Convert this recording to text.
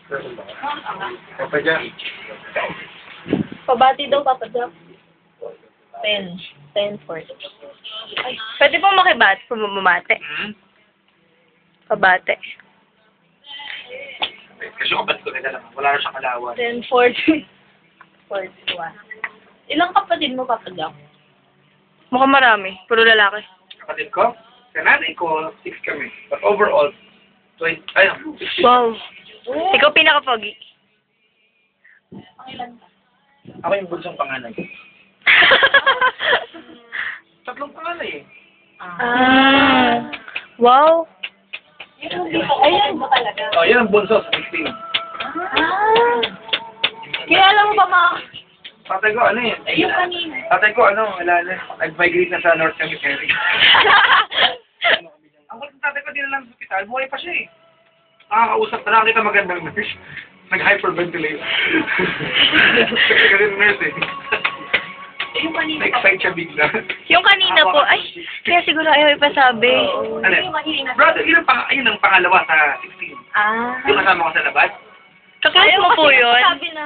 Papa Jack. Pabati daw, Papa Jack. 10. 10 for. Ay, pwede pong bumate. Pabate. Kasi kapat ko na lang. Wala na siyang kalawan. 10, 40. 41. Ilang kapatid mo, Papa Jack? Mukhang marami. Puro lalaki. Kapatid ko? Sa nanay ko, 6 kami. But overall, 20, ayun, 16. Wow. Ikaw pinaka-pogi. Ako yung bunsong panganay. Tatlong panganay eh. Wow. Ayun ba talaga? Oh, yan ang bunso sa 16. Kaya alam mo ba Tatay ko, ano eh. yung kanina. Tatay ko, wala na. Nag-migrate na sa North Cemetery. Ang kulit ng tatay ko, din lang sa hospital. Buhay pa siya eh. Nakakausap na nakakita magandang nurse. Nag-hyperventilate. Kasi ganun nurse eh. Yung kanina. Na-excite siya bigla. Yung kanina po, ay, kaya siguro ayaw ipasabi. Ano? Brother, yun ang pangalawa sa 16. Ah. Yung kasama ko sa labas. Kaklase mo po yun? Sabi na